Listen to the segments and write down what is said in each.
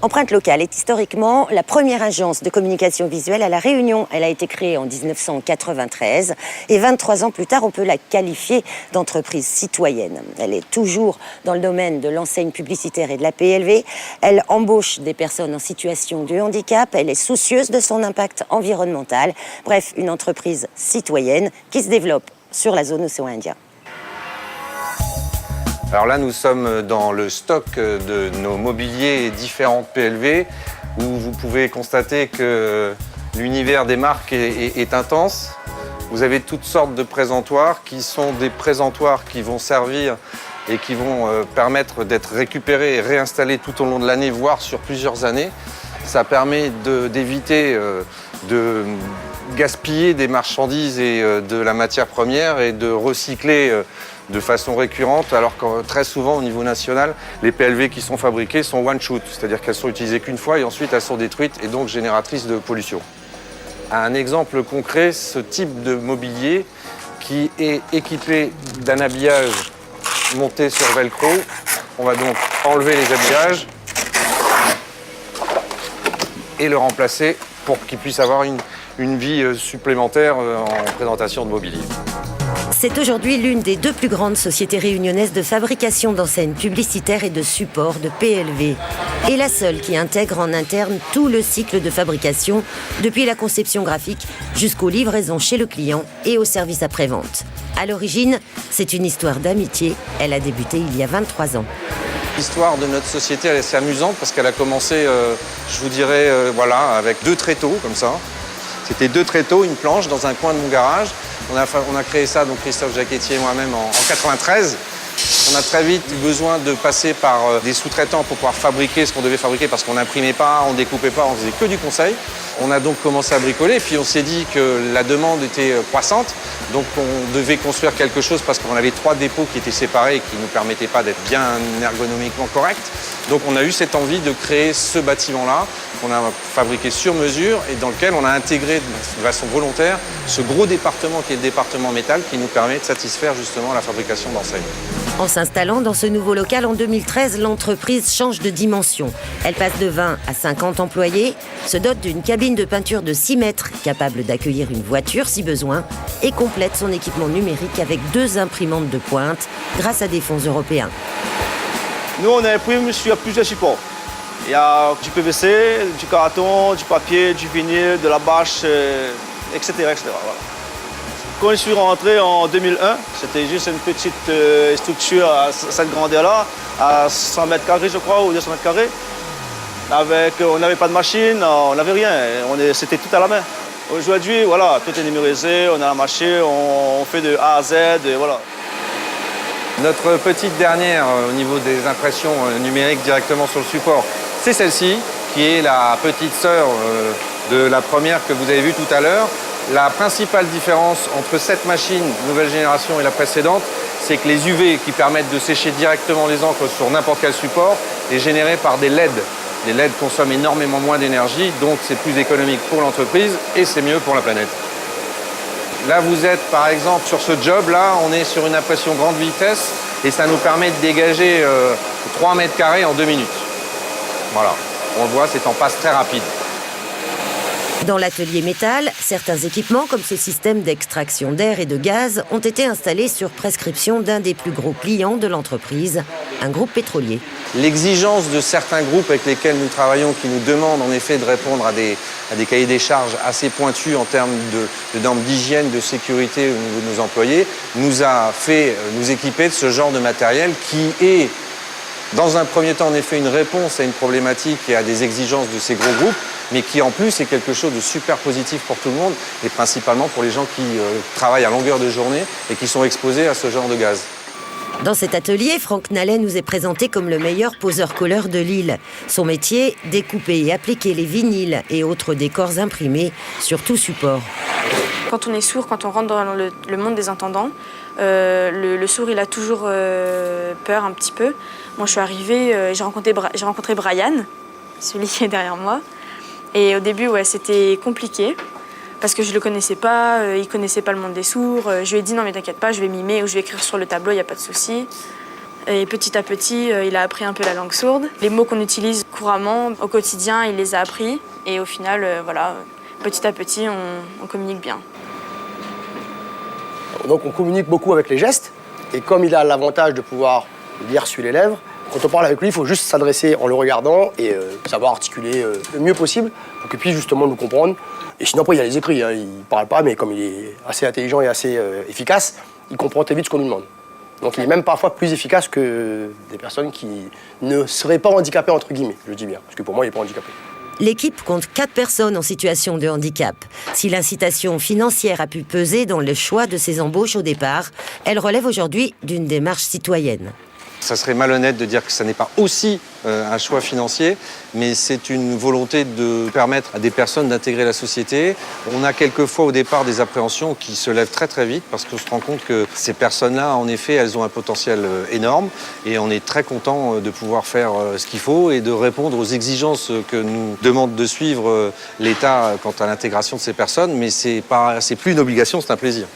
Empreinte locale est historiquement la première agence de communication visuelle à La Réunion. Elle a été créée en 1993 et 23 ans plus tard, on peut la qualifier d'entreprise citoyenne. Elle est toujours dans le domaine de l'enseigne publicitaire et de la PLV. Elle embauche des personnes en situation de handicap. Elle est soucieuse de son impact environnemental. Bref, une entreprise citoyenne qui se développe sur la zone océan Indien. Alors là, nous sommes dans le stock de nos mobiliers différentes PLV, où vous pouvez constater que l'univers des marques est intense. Vous avez toutes sortes de présentoirs qui sont des présentoirs qui vont servir et qui vont permettre d'être récupérés et réinstallés tout au long de l'année, voire sur plusieurs années. Ça permet d'éviter de gaspiller des marchandises et de la matière première et de recycler de façon récurrente, alors que très souvent au niveau national, les PLV qui sont fabriquées sont one shoot, c'est-à-dire qu'elles sont utilisées qu'une fois et ensuite elles sont détruites et donc génératrices de pollution. Un exemple concret, ce type de mobilier qui est équipé d'un habillage monté sur velcro. On va donc enlever les habillages et le remplacer pour qu'il puisse avoir une vie supplémentaire en présentation de mobilier. C'est aujourd'hui l'une des deux plus grandes sociétés réunionnaises de fabrication d'enseignes publicitaires et de supports de PLV. Et la seule qui intègre en interne tout le cycle de fabrication, depuis la conception graphique jusqu'aux livraisons chez le client et au service après-vente. À l'origine, c'est une histoire d'amitié. Elle a débuté il y a 23 ans. L'histoire de notre société elle est assez amusante parce qu'elle a commencé, je vous dirais, voilà, avec 2 tréteaux comme ça. C'était 2 tréteaux, une planche dans un coin de mon garage. On a créé ça, donc Christophe Jacquetier et moi-même, en 93. On a très vite eu besoin de passer par des sous-traitants pour pouvoir fabriquer ce qu'on devait fabriquer parce qu'on n'imprimait pas, on découpait pas, on faisait que du conseil. On a donc commencé à bricoler et puis on s'est dit que la demande était croissante. Donc on devait construire quelque chose parce qu'on avait 3 dépôts qui étaient séparés et qui ne nous permettaient pas d'être bien ergonomiquement corrects. Donc on a eu cette envie de créer ce bâtiment-là qu'on a fabriqué sur mesure et dans lequel on a intégré de façon volontaire ce gros département qui est le département métal qui nous permet de satisfaire justement la fabrication d'enseignes. En s'installant dans ce nouveau local en 2013, l'entreprise change de dimension. Elle passe de 20 à 50 employés, se dote d'une cabine de peinture de 6 mètres, capable d'accueillir une voiture si besoin, et complète son équipement numérique avec 2 imprimantes de pointe grâce à des fonds européens. Nous, on imprime sur plusieurs supports. Il y a du PVC, du carton, du papier, du vinyle, de la bâche, etc. Voilà. Quand je suis rentré en 2001, c'était juste une petite structure à cette grandeur-là, à 100 mètres carrés, je crois, ou 200 mètres carrés. On n'avait pas de machine, on n'avait rien, c'était tout à la main. Aujourd'hui, voilà, tout est numérisé, on a la machine, on fait de A à Z, et voilà. Notre petite dernière au niveau des impressions numériques directement sur le support, c'est celle-ci, qui est la petite sœur de la première que vous avez vue tout à l'heure. La principale différence entre cette machine nouvelle génération et la précédente, c'est que les UV qui permettent de sécher directement les encres sur n'importe quel support est généré par des LED. Les LED consomment énormément moins d'énergie, donc c'est plus économique pour l'entreprise et c'est mieux pour la planète. Là, vous êtes par exemple sur ce job-là, on est sur une impression grande vitesse et ça nous permet de dégager 3 mètres carrés en 2 minutes. Voilà, on le voit, c'est en passe très rapide. Dans l'atelier métal, certains équipements, comme ce système d'extraction d'air et de gaz, ont été installés sur prescription d'un des plus gros clients de l'entreprise, un groupe pétrolier. L'exigence de certains groupes avec lesquels nous travaillons, qui nous demandent en effet de répondre à des cahiers des charges assez pointus en termes de normes d'hygiène, de sécurité au niveau de nos employés, nous a fait nous équiper de ce genre de matériel qui est, dans un premier temps, en effet, une réponse à une problématique et à des exigences de ces gros groupes, mais qui en plus est quelque chose de super positif pour tout le monde et principalement pour les gens qui travaillent à longueur de journée et qui sont exposés à ce genre de gaz. Dans cet atelier, Franck Nallet nous est présenté comme le meilleur poseur-colleur de l'île. Son métier, découper et appliquer les vinyles et autres décors imprimés sur tout support. Quand on est sourd, quand on rentre dans le monde des entendants, le sourd il a toujours peur un petit peu. Moi je suis arrivée, j'ai rencontré Brian, celui qui est derrière moi. Et au début, ouais, c'était compliqué parce que je ne le connaissais pas, il ne connaissait pas le monde des sourds. Je lui ai dit non mais t'inquiète pas, je vais mimer ou je vais écrire sur le tableau, il n'y a pas de souci. Et petit à petit, il a appris un peu la langue sourde. Les mots qu'on utilise couramment au quotidien, il les a appris. Et au final, voilà, petit à petit, on communique bien. Donc on communique beaucoup avec les gestes. Et comme il a l'avantage de pouvoir lire sur les lèvres, quand on parle avec lui, il faut juste s'adresser en le regardant et savoir articuler le mieux possible pour qu'il puisse justement nous comprendre. Et sinon, après, il y a les écrits. Hein. Il ne parle pas, mais comme il est assez intelligent et assez efficace, il comprend très vite ce qu'on lui demande. Donc il est même parfois plus efficace que des personnes qui ne seraient pas handicapées, entre guillemets, je dis bien. Parce que pour moi, il n'est pas handicapé. L'équipe compte 4 personnes en situation de handicap. Si l'incitation financière a pu peser dans le choix de ces embauches au départ, elle relève aujourd'hui d'une démarche citoyenne. Ça serait malhonnête de dire que ça n'est pas aussi un choix financier, mais c'est une volonté de permettre à des personnes d'intégrer la société. On a quelquefois au départ des appréhensions qui se lèvent très très vite parce qu'on se rend compte que ces personnes-là, en effet, elles ont un potentiel énorme et on est très content de pouvoir faire ce qu'il faut et de répondre aux exigences que nous demande de suivre l'État quant à l'intégration de ces personnes, mais c'est plus une obligation, c'est un plaisir.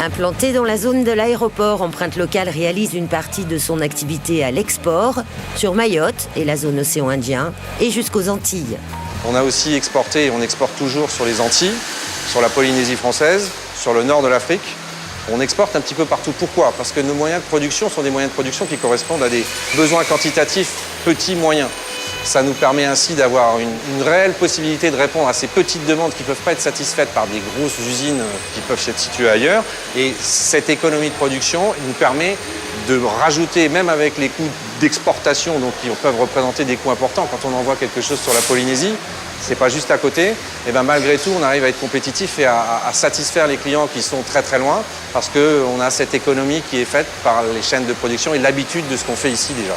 Implanté dans la zone de l'aéroport, Empreinte Locale réalise une partie de son activité à l'export, sur Mayotte et la zone océan Indien, et jusqu'aux Antilles. On a aussi exporté, et on exporte toujours sur les Antilles, sur la Polynésie française, sur le nord de l'Afrique. On exporte un petit peu partout. Pourquoi? Parce que nos moyens de production sont des moyens de production qui correspondent à des besoins quantitatifs petits, moyens. Ça nous permet ainsi d'avoir une réelle possibilité de répondre à ces petites demandes qui ne peuvent pas être satisfaites par des grosses usines qui peuvent être situées ailleurs. Et cette économie de production nous permet de rajouter, même avec les coûts d'exportation, donc qui peuvent représenter des coûts importants quand on envoie quelque chose sur la Polynésie, c'est pas juste à côté, et ben malgré tout on arrive à être compétitif et à satisfaire les clients qui sont très très loin parce qu'on a cette économie qui est faite par les chaînes de production et l'habitude de ce qu'on fait ici déjà.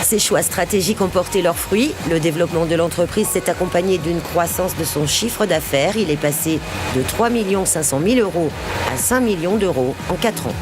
Ces choix stratégiques ont porté leurs fruits. Le développement de l'entreprise s'est accompagné d'une croissance de son chiffre d'affaires. Il est passé de 3 500 000 € à 5 millions d'euros en 4 ans.